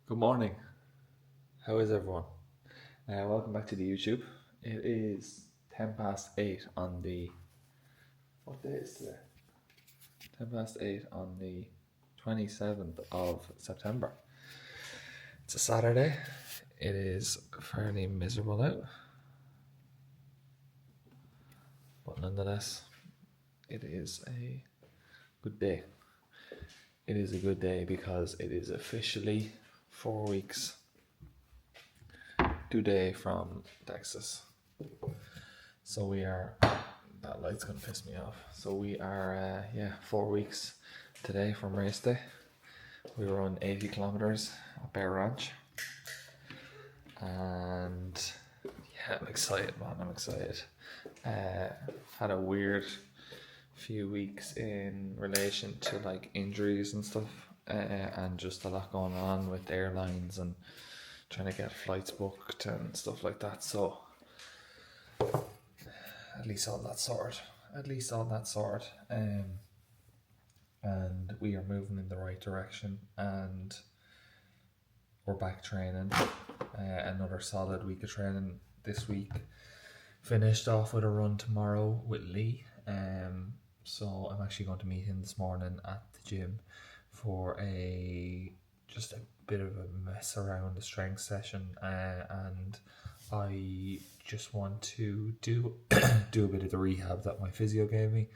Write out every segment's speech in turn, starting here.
Good morning. How is everyone? Welcome back to the YouTube. It is 10 past 8 on the. What day is today? 10 past 8 on the 27th of September. It's a Saturday. It is fairly miserable out. But nonetheless, it is a good day. It is a good day because it is officially 4 weeks today from Texas. So we are, that light's gonna piss me off. So we are, 4 weeks today from race day. We run 80 kilometers at Bear Ranch. And yeah, I'm excited, man. I'm excited. Had a weird few weeks in relation to like injuries and stuff, and just a lot going on with airlines and trying to get flights booked and stuff like that. So at least all that sorted. And we are moving in the right direction, and we're back training. Another solid week of training this week. Finished off with a run tomorrow with Lee. So I'm actually going to meet him this morning at the gym for just a bit of a mess around the strength session, and I just want to do do a bit of the rehab that my physio gave me.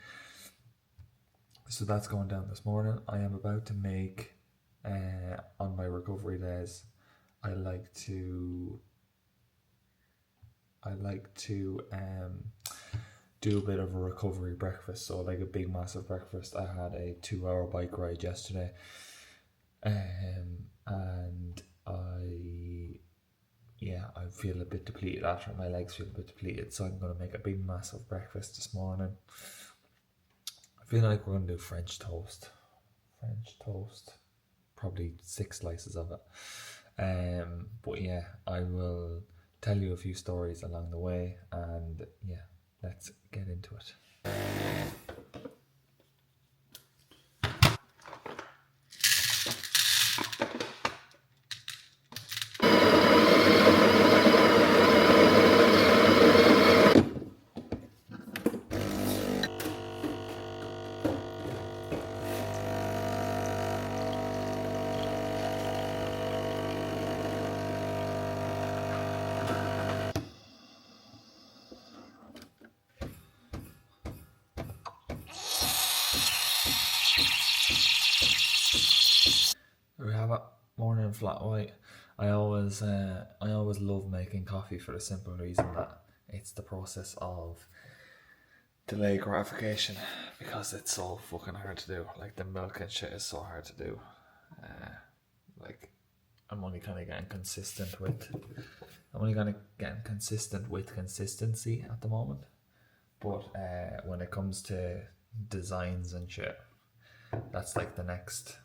So that's going down this morning. I am about to make on my recovery days. I like to do a bit of a recovery breakfast, so like a big massive breakfast. I had a 2-hour bike ride yesterday, and I feel a bit depleted after. My legs feel a bit depleted, so I'm going to make a big massive breakfast this morning. I feel like we're going to do French toast, probably 6 slices of it. But yeah, I will tell you a few stories along the way, and yeah, let's get into it. We have a morning flat white. I always love making coffee for the simple reason that it's the process of delay gratification, because it's so fucking hard to do. Like the milk and shit is so hard to do. Like I'm only kind of getting consistent with consistency at the moment. But when it comes to designs and shit, that's like the next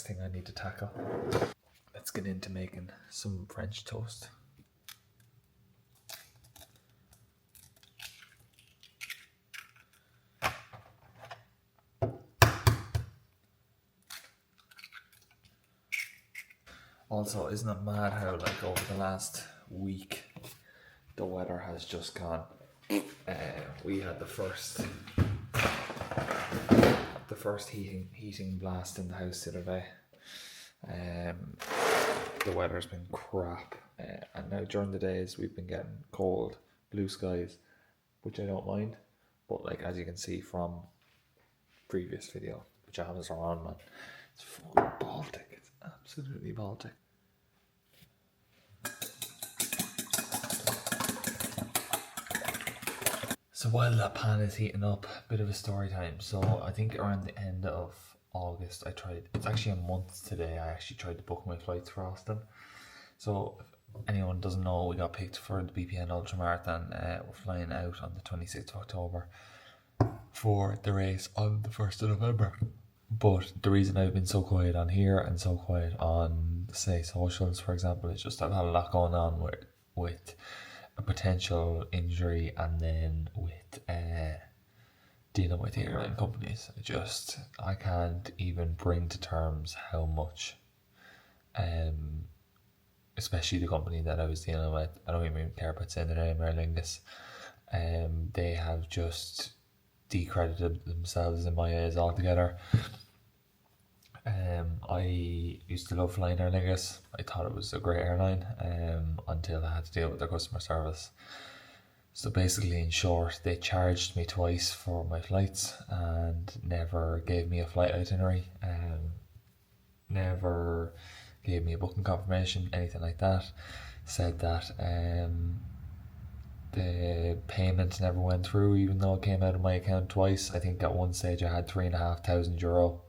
thing I need to tackle. Let's get into making some French toast. Also, isn't it mad how like over the last week the weather has just gone. We had the first heating blast in the house the other day. The weather's been crap, and now during the days we've been getting cold, blue skies, which I don't mind. But like as you can see from previous video, pajamas are on, man. It's fucking Baltic. It's absolutely Baltic. So while that pan is heating up, bit of a story time. So I think around the end of August, it's actually a month today, I actually tried to book my flights for Austin. So if anyone doesn't know, we got picked for the BPN Ultramarathon. We're flying out on the 26th of October for the race on the 1st of November. But the reason I've been so quiet on here and so quiet on, say, socials, for example, is just I've had a lot going on with a potential injury, and then with dealing with the airline companies. I can't even bring to terms how much especially the company that I was dealing with. I don't even care about saying the name, Aer Lingus. They have just decredited themselves in my eyes altogether. I used to love flying Aer Lingus. I thought it was a great airline until I had to deal with their customer service. So basically, in short, they charged me twice for my flights and never gave me a flight itinerary, never gave me a booking confirmation, anything like that. Said that the payment never went through, even though it came out of my account twice. I think at one stage I had €3,500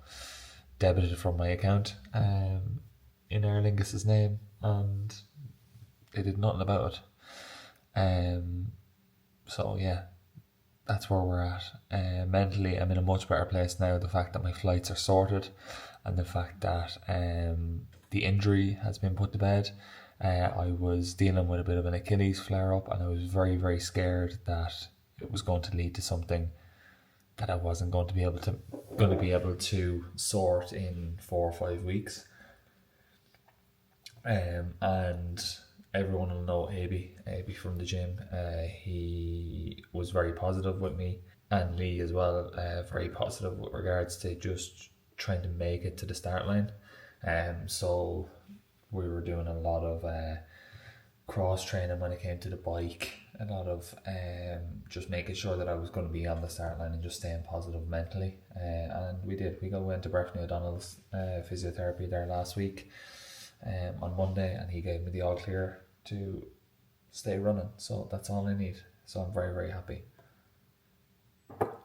debited from my account in Aer Lingus's name, and they did nothing about it. So yeah, that's where we're at. Mentally, I'm in a much better place now. The fact that my flights are sorted, and the fact that the injury has been put to bed. I was dealing with a bit of an Achilles flare up, and I was very, very scared that it was going to lead to something that I wasn't going to be able to sort in 4 or 5 weeks. And everyone will know AB from the gym. He was very positive with me, and Lee as well, very positive with regards to just trying to make it to the start line. So we were doing a lot of cross training when it came to the bike, a lot of just making sure that I was going to be on the start line and just staying positive mentally. And we did. We went to Breffney O'Donnell's physiotherapy there last week on Monday, and he gave me the all clear to stay running. So that's all I need. So I'm very, very happy.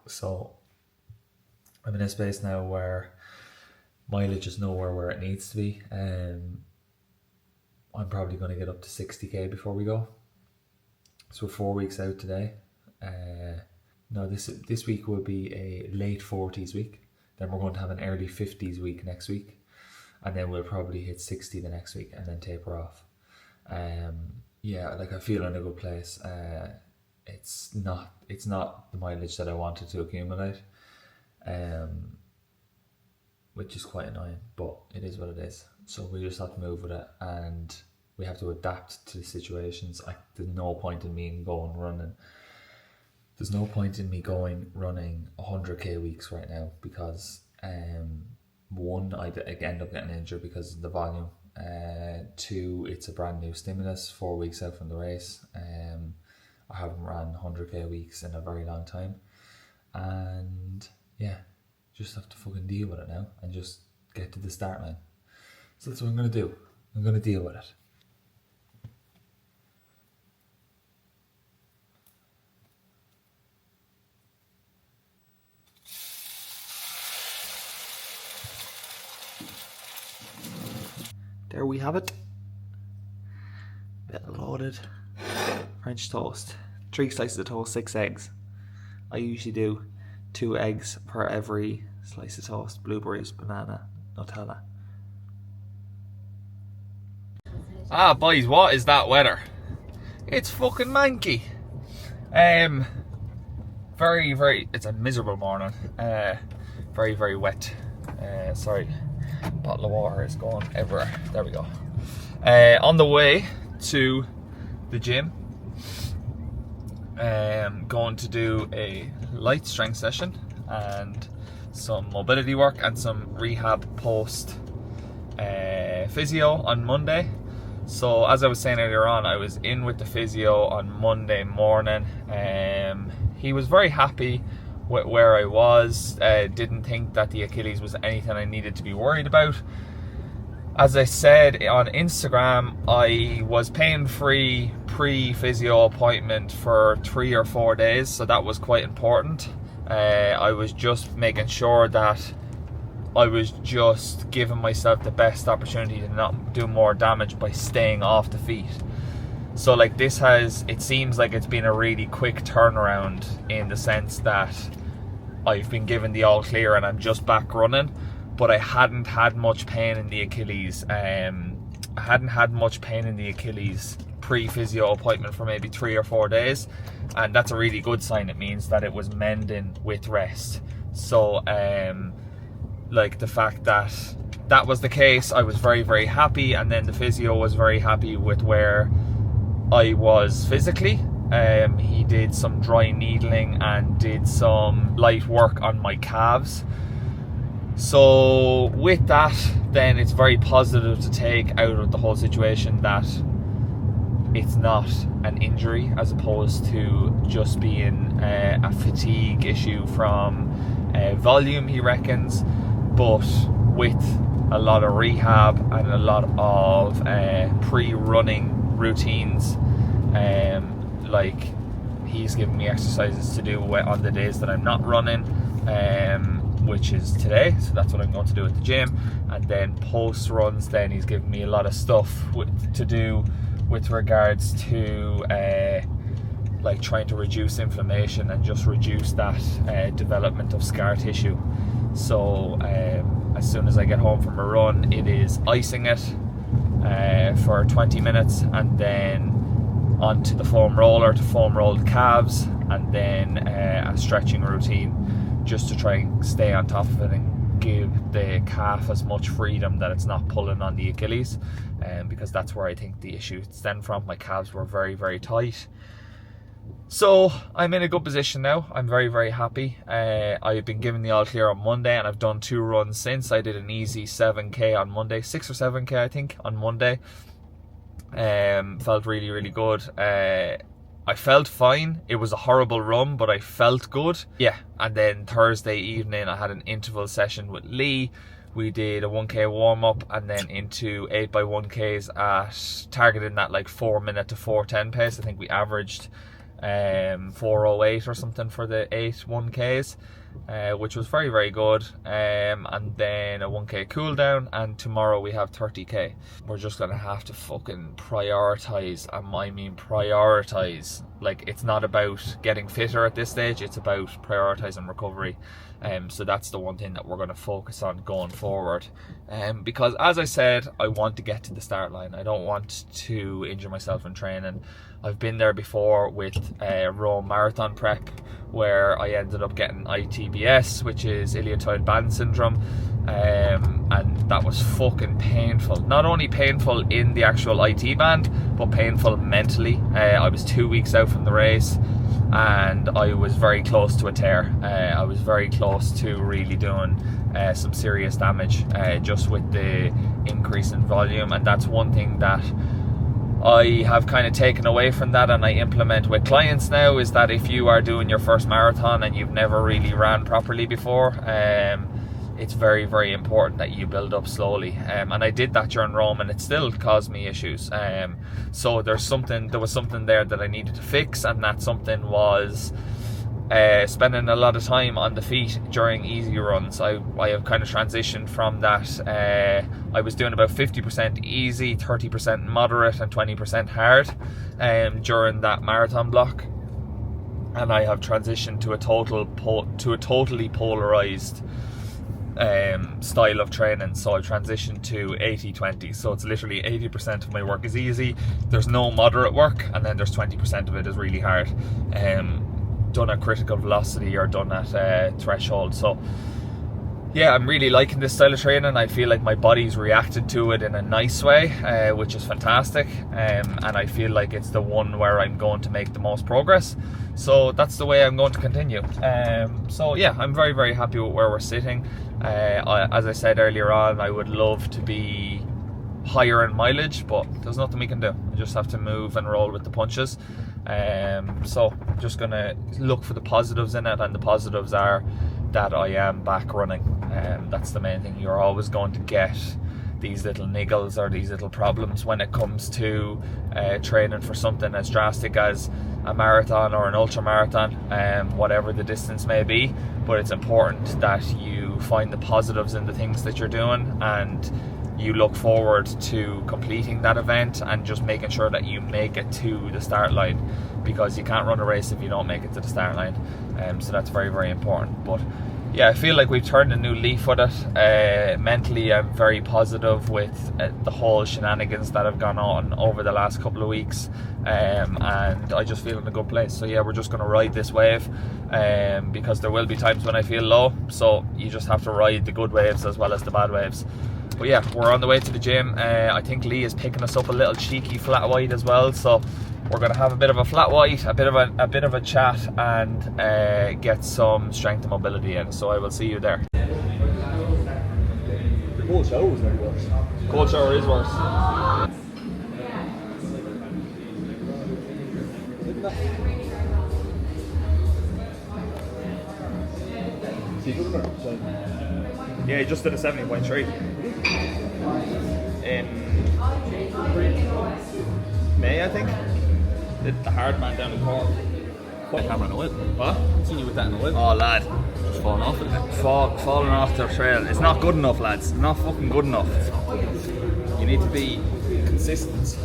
So I'm in a space now where mileage is nowhere where it needs to be. I'm probably going to get up to 60k before we go. So 4 weeks out today. No, this week will be a late 40s week. Then we're going to have an early 50s week next week. And then we'll probably hit 60 the next week and then taper off. Yeah, like I feel in a good place. It's not the mileage that I wanted to accumulate. Which is quite annoying, but it is what it is. So we just have to move with it, and we have to adapt to the situations. There's no point in me going running. There's no point in me running 100k weeks right now because one, I end up getting injured because of the volume. Two, it's a brand new stimulus. 4 weeks out from the race. I haven't ran 100k weeks in a very long time, and yeah, just have to fucking deal with it now and just get to the start line. So that's what I'm going to do. I'm going to deal with it. There we have it. Bit loaded French toast. 3 slices of toast, 6 eggs. I usually do 2 eggs per every slice of toast. Blueberries, banana, Nutella. Ah, boys, what is that weather? It's fucking manky. Very, very, it's a miserable morning. Very, very wet. Sorry, bottle of water is going everywhere. There we go. On the way to the gym, going to do a light strength session and some mobility work and some rehab post physio on Monday. So as I was saying earlier on, I was in with the physio on Monday morning. He was very happy with where I was. Didn't think that the Achilles was anything I needed to be worried about. As I said on Instagram, I was pain-free pre-physio appointment for 3 or 4 days, so that was quite important. I was just making sure that I was just giving myself the best opportunity to not do more damage by staying off the feet. So like it seems like it's been a really quick turnaround in the sense that I've been given the all clear and I'm just back running, but I hadn't had much pain in the Achilles. I hadn't had much pain in the Achilles pre-physio appointment for maybe 3 or 4 days, and that's a really good sign. It means that it was mending with rest. So like the fact that that was the case, I was very, very happy, and then the physio was very happy with where I was physically. He did some dry needling and did some light work on my calves. So with that, then it's very positive to take out of the whole situation that it's not an injury, as opposed to just being a fatigue issue from volume, he reckons. But with a lot of rehab and a lot of pre-running routines, like he's giving me exercises to do on the days that I'm not running, which is today, so that's what I'm going to do at the gym. And then post runs, then he's giving me a lot of stuff to do with regards to like trying to reduce inflammation and just reduce that development of scar tissue. So as soon as I get home from a run, it is icing it for 20 minutes, and then onto the foam roller to foam roll the calves, and then a stretching routine just to try and stay on top of it and give the calf as much freedom that it's not pulling on the Achilles, because that's where I think the issue stemmed from. My calves were very, very tight. So I'm in a good position now. I'm very, very happy. I've been given the all clear on Monday, and I've done 2 runs since. I did an easy 7k on Monday, 6 or 7k I think on Monday. Felt really, really good. I felt fine. It was a horrible run, but I felt good. Yeah, and then Thursday evening I had an interval session with Lee. We did a 1k warm up and then into 8x1ks at targeting that like 4 minute to 4:10 pace. I think we averaged 4:08 or something for the 8 1ks, which was very, very good. And then a 1k cool down, and tomorrow we have 30k. We're just gonna have to fucking prioritize, and I mean prioritize. Like, it's not about getting fitter at this stage, it's about prioritizing recovery. So that's the one thing that we're going to focus on going forward, because as I said, I want to get to the start line. I don't want to injure myself in training. I've been there before with Rome Marathon prep, where I ended up getting ITBS, which is iliopsoas band syndrome, and that was fucking painful. Not only painful in the actual IT band, but painful mentally. I was 2 weeks out from the race, and I was very close to a tear. I was very close to really doing some serious damage just with the increase in volume. And that's one thing that I have kind of taken away from that, and I implement with clients now, is that if you are doing your first marathon and you've never really ran properly before, it's very, very important that you build up slowly. And I did that during Rome, and it still caused me issues. So there was something there that I needed to fix, and that something was spending a lot of time on the feet during easy runs. I have kind of transitioned from that. I was doing about 50% easy, 30% moderate, and 20% hard during that marathon block. And I have transitioned to a totally polarized style of training. So I transitioned to 80-20. So it's literally 80% of my work is easy, there's no moderate work, and then there's 20% of it is really hard, done at critical velocity or done at threshold. So yeah, I'm really liking this style of training. I feel like my body's reacted to it in a nice way, which is fantastic, and I feel like it's the one where I'm going to make the most progress. So that's the way I'm going to continue. So yeah, I'm very, very happy with where we're sitting. As I said earlier on, I would love to be higher in mileage, but there's nothing we can do. I just have to move and roll with the punches. So I'm just gonna look for the positives in it, and the positives are that I am back running. That's the main thing. You're always going to get these little niggles or these little problems when it comes to training for something as drastic as a marathon or an ultra marathon, whatever the distance may be. But it's important that you find the positives in the things that you're doing, and you look forward to completing that event and just making sure that you make it to the start line, because you can't run a race if you don't make it to the start line. So that's very, very important. But yeah, I feel like we've turned a new leaf with it. Mentally, I'm very positive with the whole shenanigans that have gone on over the last couple of weeks, and I just feel in a good place. So yeah, we're just going to ride this wave, because there will be times when I feel low, so you just have to ride the good waves as well as the bad waves. But yeah, we're on the way to the gym. I think Lee is picking us up a little cheeky flat white as well, so we're gonna have a bit of a flat white, a bit of a chat, and get some strength and mobility in. So I will see you there. The cold shower was very worse. Cold shower is worse. Yeah, he just did a 70.3 in May, I think. Did the hard man down in Cork. What camera in the whip? What? I've seen you with that in the whip. Oh, lad. Just falling off it. Falling off the trail. It's not good enough, lads. It's not fucking good enough. You need to be consistent.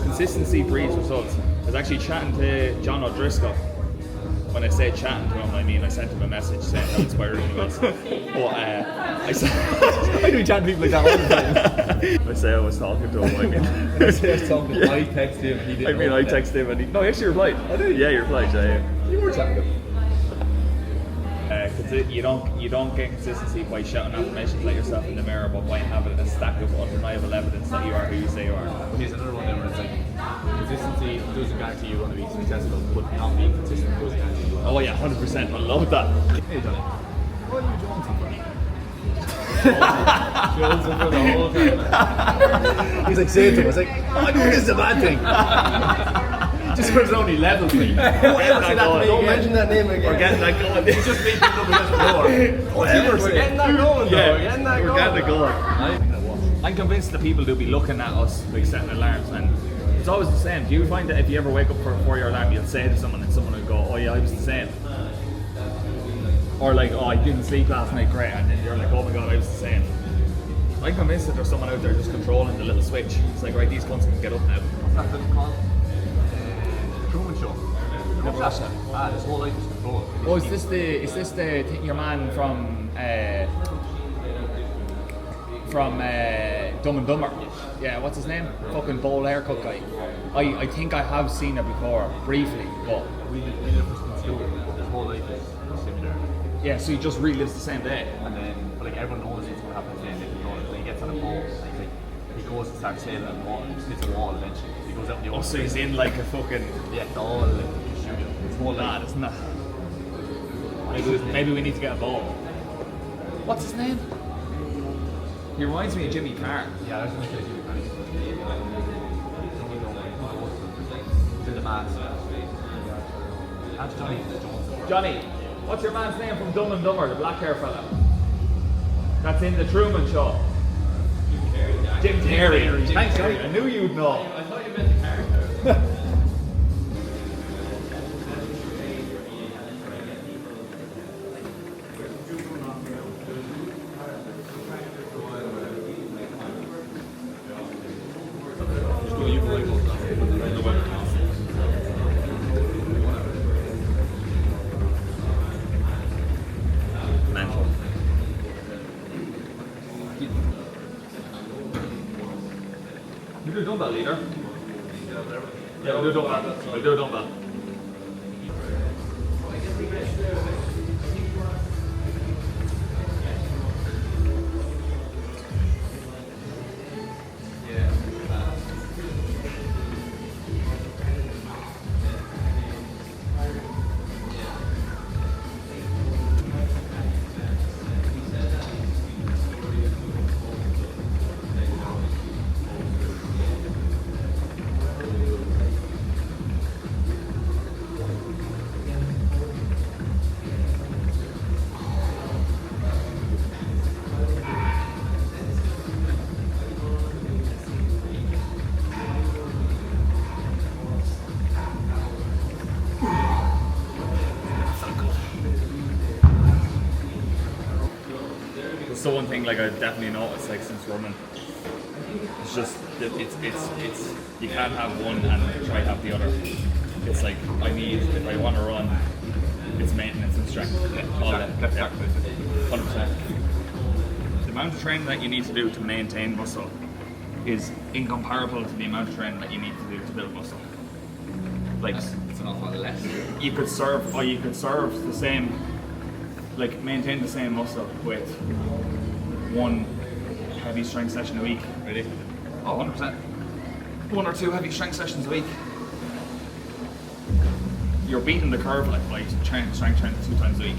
Consistency breeds results. I was actually chatting to John O'Driscoll. When I say chatting to him, I mean I sent him a message saying how inspiring he was. But I said, I do chat to people like that all the time. I say I was talking to him. I mean, I say I was talking. I texted him. He didn't. I texted him and he. No, he actually replied. I did. Yeah, you replied. Yeah. You were chatting to him. You don't get consistency by shouting affirmations like yourself in the mirror, but by having a stack of undeniable evidence that you are who you say you are. Here's another one there where it's like consistency doesn't guarantee you're going to be successful, but not being consistent does guarantee you. Oh yeah, 100%. I love that. Hey Johnny, what are you jonesing for? Jonesing for the whole time. He's like saying to him, I was like, oh, I think this is a bad thing. Just because it's only level 3. Don't mention that name again. We're getting that going. It's just making up against the door. We're getting that going, though. We're getting that going. We're getting it going. I'm convinced that people do be looking at us like setting alarms, and it's always the same. Do you find that if you ever wake up for your alarm, you'll say to someone and someone will go, oh yeah, I was the same? Or like, oh, I didn't sleep last night, great, and then you're like, oh my god, I was the same. I'm convinced that there's someone out there just controlling the little switch. It's like, right, these cunts can get up now. What's that thing called? Truman Show. Never watched that. His whole life is controlled. Oh, is this the your man from Dumb and Dumber? Yeah, what's his name? Fucking bowl haircut guy. I think I have seen it before, briefly, but We did it in school. His whole life is similar. yeah, so he just relives the same day. And then, but like everyone knows what's going to happen to him. They control it. So he gets on a pole. Like, he goes and starts sailing on the wall. He hits a wall eventually. He goes out in the Oh, open. so he's in like a fucking Yeah, it's all like shooting. It's more lad, like isn't it? Maybe we need to get a ball. What's his name? He reminds me of Jimmy Carr. yeah, that's what I said. To the mask. That's Johnny Jones. Johnny, what's your man's name from Dumb and Dumber, the black hair fella? That's in the Truman Show. Jim Carrey. Thanks, Johnny. I knew you'd know. I thought you meant the character. Mental. You do a dumbbell, leader? Yeah, we'll do a dumbbell. We'll do a dumbbell. The one thing like I definitely noticed like since running, it's just it's you can't have one and try to have the other. It's like I need, if I want to run, it's maintenance and strength. All that. 100%. The amount of training that you need to do to maintain muscle is incomparable to the amount of training that you need to do to build muscle. Like It's an awful lot less. you could serve the same, like maintain the same muscle with one heavy strength session a week. Really? Oh, 100%. 1 or 2 heavy strength sessions a week. You're beating the curve like by strength training 2 times a week.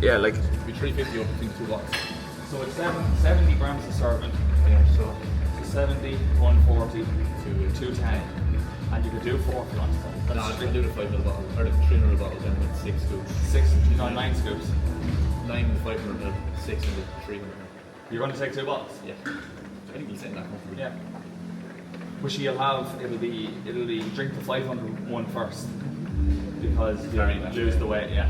Yeah, like Be 350 up between 2 watts. so it's 70 grams of serving. Yeah, so 70, 140, 210, and you could do 4 if you want. no, I can do the 5 ml bottle, or the 3 ml bottle then with 6 scoops. 9 scoops. 9 in the 500 ml, 6 in the 300 ml. You're going to take 2 bottles. Yeah. I think he's saying that comfortably. Yeah. Which it'll be drink the 500 one first because you Very much, lose yeah. the weight. Yeah.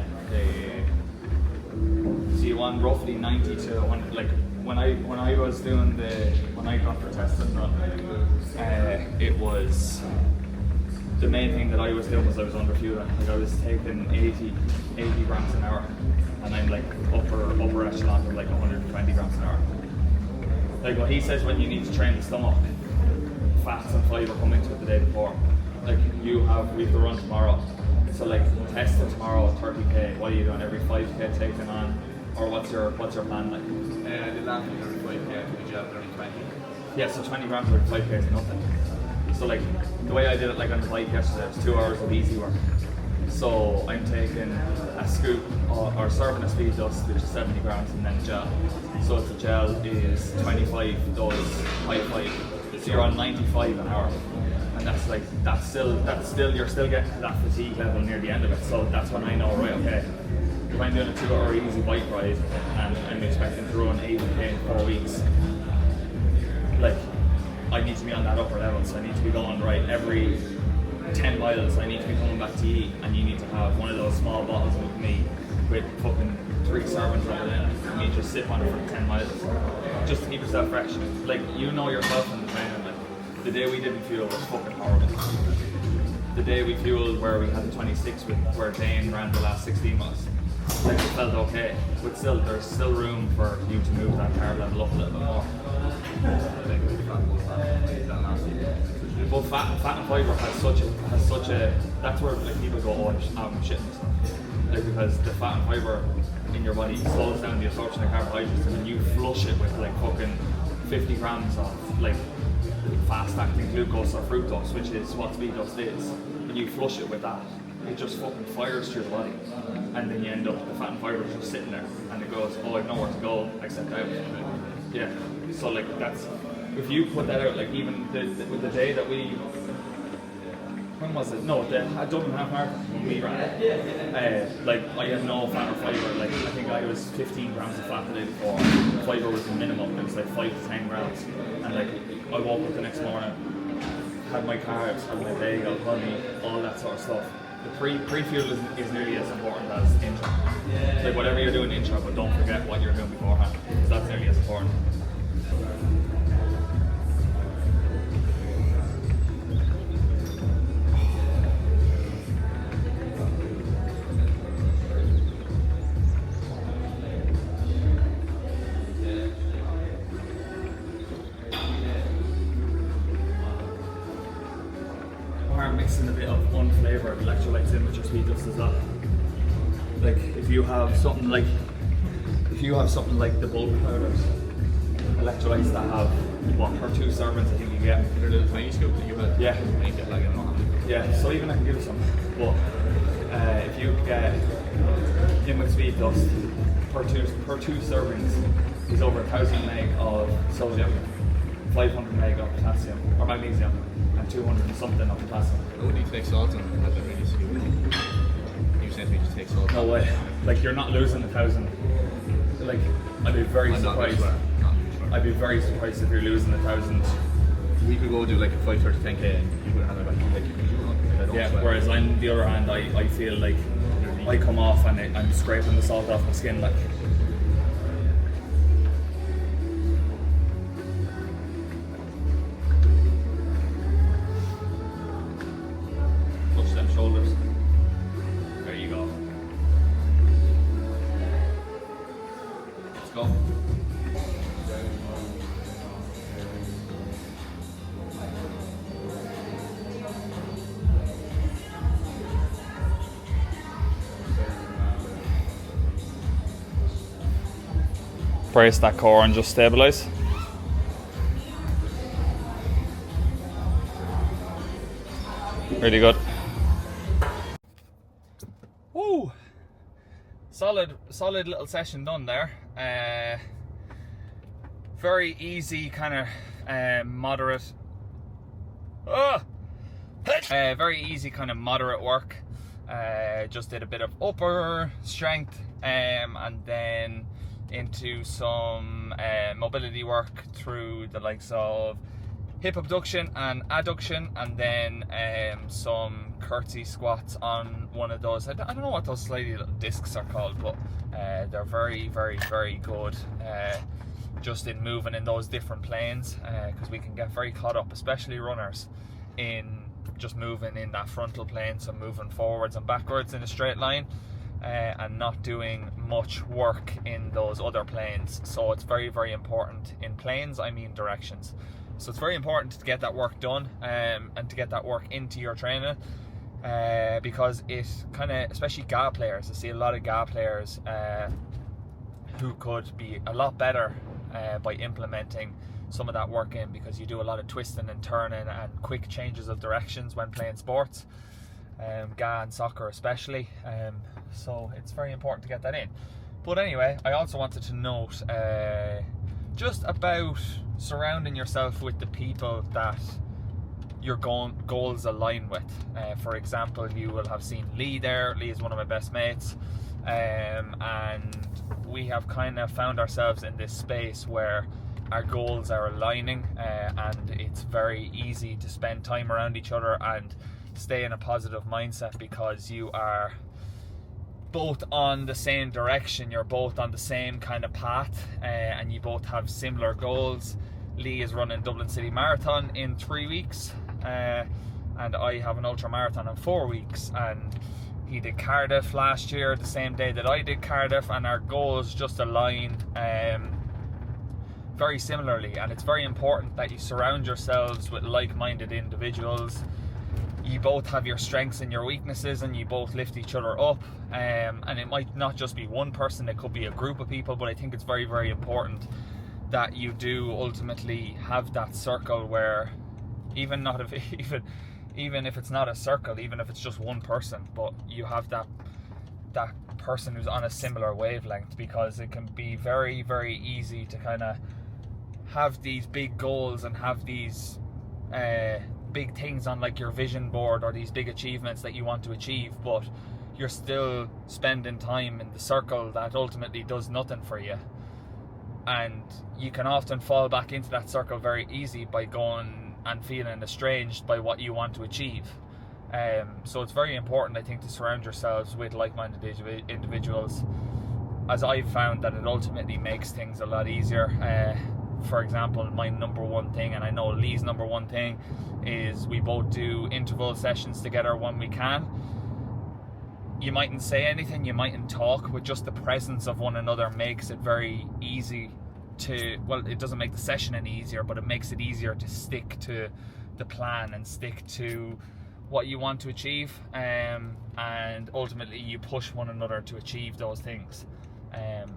So you want roughly 90 to when I was doing when I got the testing done, it was the main thing that I was doing was I was under fueling. Like I was taking 80 grams an hour, and I'm like upper echelon of like 120 grams an hour. Like what he says, when you need to train the stomach, fats and fibre come into it the day before. Like we have to run tomorrow, so like test it tomorrow at 30k. What are you doing every 5k taking on, or what's your plan like? I did last week every 5k, I took a gel every 20. Yeah, so 20 grams every 5k is nothing. So like the way I did it, like on the bike yesterday, it was 2 hours of easy work. So I'm taking a scoop or serving a speed dust, which is 70 grams, and then gel. So if the gel is 25, does high 5. So you're on 95 an hour. And that's still you're still getting to that fatigue level near the end of it. So that's when I know, right, okay, if I'm doing a 2 hour easy bike ride and I'm expecting to run 80k in 4 weeks, like I need to be on that upper level. So I need to be going right every 10 miles. I need to be coming back to eat, and you need to have one of those small bottles with me with fucking 3 servings of it in it. And you just sip on it for 10 miles just to keep yourself fresh. Like you know yourself in the training. Like the day we didn't fuel was fucking horrible. The day we fueled where we had the 26 with where Dane ran the last 16 miles, like it felt okay, but still there's still room for you to move that carb level up a little bit more. But fat and fibre has such a that's where like people go, oh I'm shitting myself. Like because the fat and fibre in your body slows down the absorption of carbohydrates, and when you flush it with like fucking 50 grams of like fast acting glucose or fructose, which is what speed dust is, when you flush it with that, it just fucking fires through the body, and then you end up the fat and fibre is just sitting there, and it goes, oh I've nowhere to go except out. Yeah, so like that's, if you put that out, like even the day that we, when was it? No, the Dublin Half Marathon when we ran it, like I had no fat or fibre. Like I think I was 15 grams of fat the day before. Fibre was the minimum. It was like 5 to 10 grams. And like I woke up the next morning, had my carbs, had my bagel, honey, all that sort of stuff. The pre-fuel is nearly as important as intro. Like whatever you're doing intro, but don't forget what you're doing beforehand, because that's nearly as important. Mixing a bit of unflavoured electrolytes in with your speed dust as well. Like if you have something like the bulk powders, electrolytes that have what per 2 servings I think you get. They're the tiny scoop that you had. Yeah. I think like I'm not. Yeah. So even I can give you some. But if you get in with speed dust per two servings, is over 1,000 meg of sodium, 500 meg of potassium or magnesium, and 200 and something of potassium. I wouldn't need to take salt on that really stupid. You said we just take salt. No way. Like, you're not losing 1,000. Like, I'd be very surprised. I'd be very surprised if you're losing 1,000. We could go do like a 5:30 10k and you would have like you can do nothing. Like, I don't Yeah. sweat. Whereas on the other hand, I feel like I come off and I'm scraping the salt off my skin, like. Push them shoulders. There you go. Let's go. Brace that core and just stabilize. Really good. Woo! Solid little session done there. Very easy, kind of moderate. Very easy, kind of moderate work. Just did a bit of upper strength, and then into some mobility work through the likes of hip abduction and adduction, and then some curtsy squats on one of those. I don't know what those slidey little discs are called, but they're very, very, very good just in moving in those different planes, because we can get very caught up, especially runners, in just moving in that frontal plane, so moving forwards and backwards in a straight line, and not doing much work in those other planes. So it's very, very important. In planes, I mean directions. So it's very important to get that work done, and to get that work into your training, because it kind of, especially GA players, I see a lot of GA players who could be a lot better by implementing some of that work in, because you do a lot of twisting and turning and quick changes of directions when playing sports, GA and soccer especially, so it's very important to get that in. But anyway, I also wanted to note just about surrounding yourself with the people that your goals align with. For example, you will have seen Lee there. Lee is one of my best mates, and we have kind of found ourselves in this space where our goals are aligning, and it's very easy to spend time around each other and stay in a positive mindset, because you are both on the same direction, you're both on the same kind of path, and you both have similar goals. Lee is running Dublin City Marathon in 3 weeks, and I have an ultra marathon in 4 weeks, and he did Cardiff last year the same day that I did Cardiff, and our goals just align very similarly. And it's very important that you surround yourselves with like-minded individuals. You both have your strengths and your weaknesses, and you both lift each other up, and it might not just be one person, it could be a group of people, but I think it's very, very important that you do ultimately have that circle where even if it's not a circle, even if it's just one person, but you have that person who's on a similar wavelength, because it can be very, very easy to kind of have these big goals and have these big things on like your vision board, or these big achievements that you want to achieve, but you're still spending time in the circle that ultimately does nothing for you, and you can often fall back into that circle very easy by going and feeling estranged by what you want to achieve. So it's very important, I think, to surround yourselves with like-minded individuals, as I've found that it ultimately makes things a lot easier. For example, my number one thing, and I know Lee's number one thing, is we both do interval sessions together when we can. You mightn't say anything, you mightn't talk, but just the presence of one another makes it very easy to, well, it doesn't make the session any easier, but it makes it easier to stick to the plan and stick to what you want to achieve, and ultimately you push one another to achieve those things.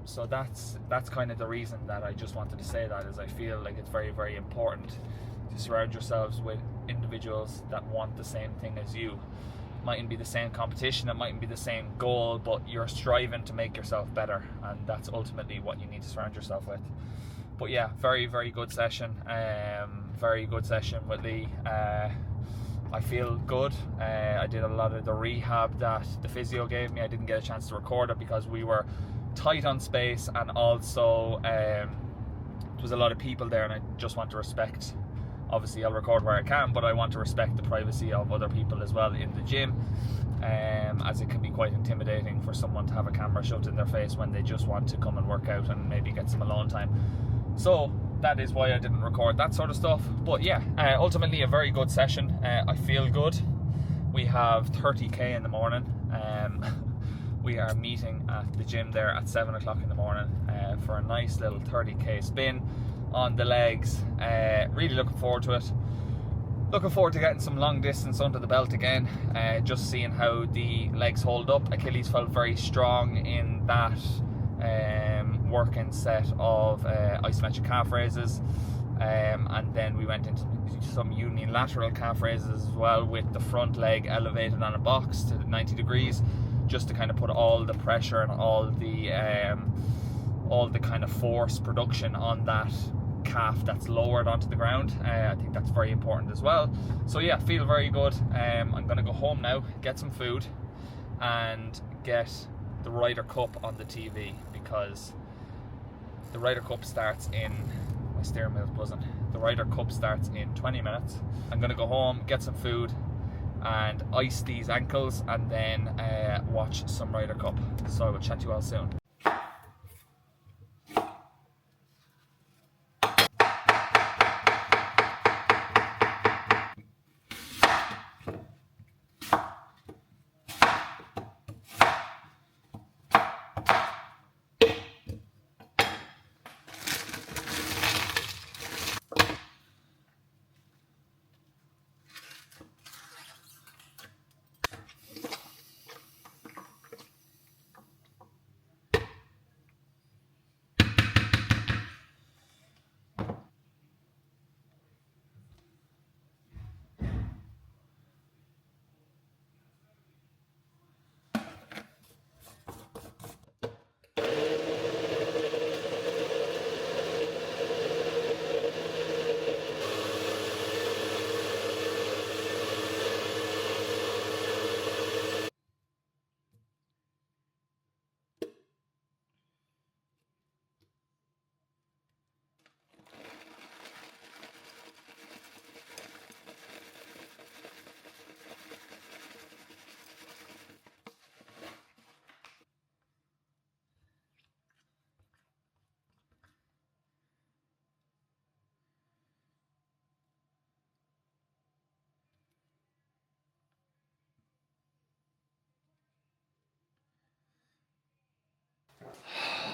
So that's kind of the reason that I just wanted to say that, is I feel like it's very, very important to surround yourselves with individuals that want the same thing as you. mightn't be the same competition, it mightn't be the same goal, but you're striving to make yourself better, and that's ultimately what you need to surround yourself with. But yeah, very, very good session. Very good session with Lee. I feel good. I did a lot of the rehab that the physio gave me. I didn't get a chance to record it because we were tight on space, and also there was a lot of people there, and I just want to respect. Obviously, I'll record where I can, but I want to respect the privacy of other people as well in the gym, as it can be quite intimidating for someone to have a camera shoved in their face when they just want to come and work out and maybe get some alone time. So that is why I didn't record that sort of stuff. But yeah, ultimately a very good session. I feel good. We have 30k in the morning. We are meeting at the gym there at 7 o'clock in the morning for a nice little 30k spin on the legs. Really looking forward to it. Looking forward to getting some long distance under the belt again. Just seeing how the legs hold up. Achilles felt very strong in that working set of isometric calf raises, and then we went into some unilateral calf raises as well, with the front leg elevated on a box to 90 degrees, just to kind of put all the pressure and all the kind of force production on that calf that's lowered onto the ground. I think that's very important as well. So yeah, feel very good. I'm going to go home now, get some food, and get the Ryder Cup on the TV, because the Ryder Cup starts in, my steering wheel's buzzing, the Ryder Cup starts in 20 minutes. I'm going to go home, get some food, and ice these ankles, and then watch some Ryder Cup. So I will chat to you all soon.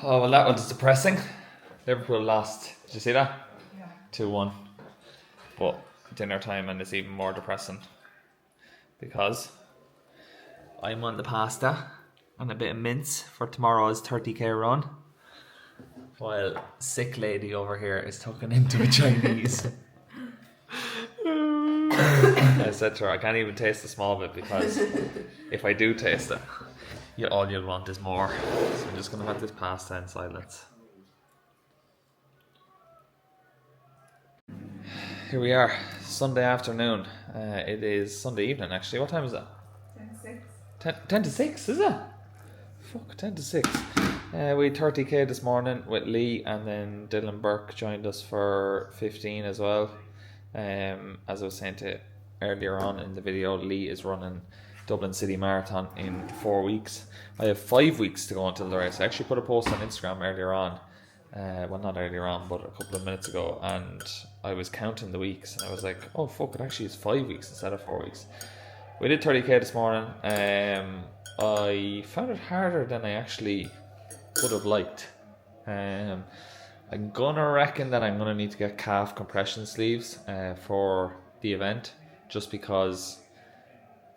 Oh, well, that was depressing. Liverpool lost. Did you see that? Yeah. 2-1. But dinner time, and it's even more depressing because I'm on the pasta and a bit of mince for tomorrow's 30k run, while sick lady over here is tucking into a Chinese. I said to her, I can't even taste the small bit, because if I do taste it, all you'll want is more. So I'm just going to have this pasta in silence. Here we are, Sunday afternoon. It is Sunday evening, actually. What time is it? 10 to 6. 10 to 6, is it? Fuck, 10 to 6. We had 30k this morning with Lee, and then Dylan Burke joined us for 15 as well. As I was saying to earlier on in the video, Lee is running Dublin City Marathon in 4 weeks. I have 5 weeks to go until the race. I actually put a post on Instagram earlier on, well, not earlier on, but a couple of minutes ago, and I was counting the weeks, and I was like, oh fuck, it actually is 5 weeks instead of 4 weeks. We did 30k this morning. I found it harder than I actually would have liked. I'm gonna reckon that I'm gonna need to get calf compression sleeves for the event, just because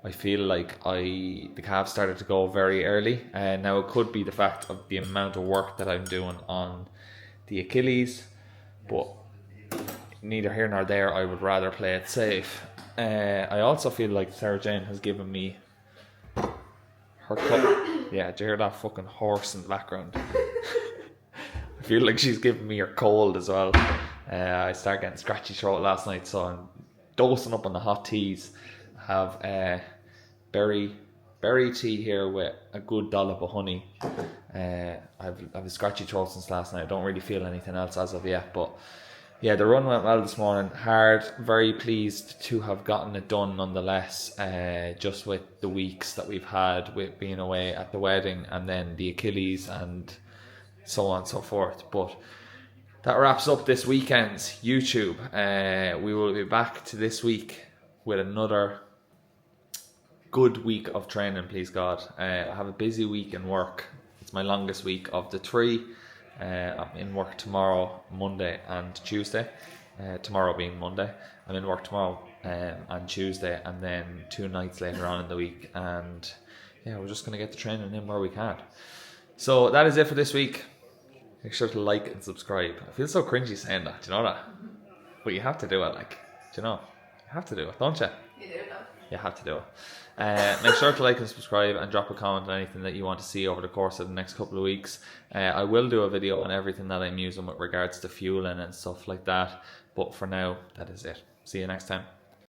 I feel like the calves started to go very early. Now it could be the fact of the amount of work that I'm doing on the Achilles, but neither here nor there. I would rather play it safe. I also feel like Sarah Jane has given me her yeah, do you hear that fucking horse in the background? I feel like she's giving me a cold as well. I started getting scratchy throat last night, so I'm dosing up on the hot teas. I have berry tea here with a good dollop of honey. I've a scratchy throat since last night. I don't really feel anything else as of yet, but yeah, the run went well this morning. Hard, very pleased to have gotten it done nonetheless, just with the weeks that we've had with being away at the wedding and then the Achilles and so on and so forth. But that wraps up this weekend's YouTube. We will be back to this week with another good week of training, please God. I have a busy week in work. It's my longest week of the 3. I'm in work tomorrow, Monday and Tuesday. Tomorrow being Monday. I'm in work tomorrow and Tuesday, and then 2 nights later on in the week. And yeah, we're just going to get the training in where we can. So that is it for this week. Make sure to like and subscribe. I feel so cringy saying that, do you know that? But you have to do it, like, do you know? You have to do it, don't you? You do though. You have to do it. Make sure to like and subscribe and drop a comment on anything that you want to see over the course of the next couple of weeks. I will do a video on everything that I'm using with regards to fueling and stuff like that. But for now, that is it. See you next time.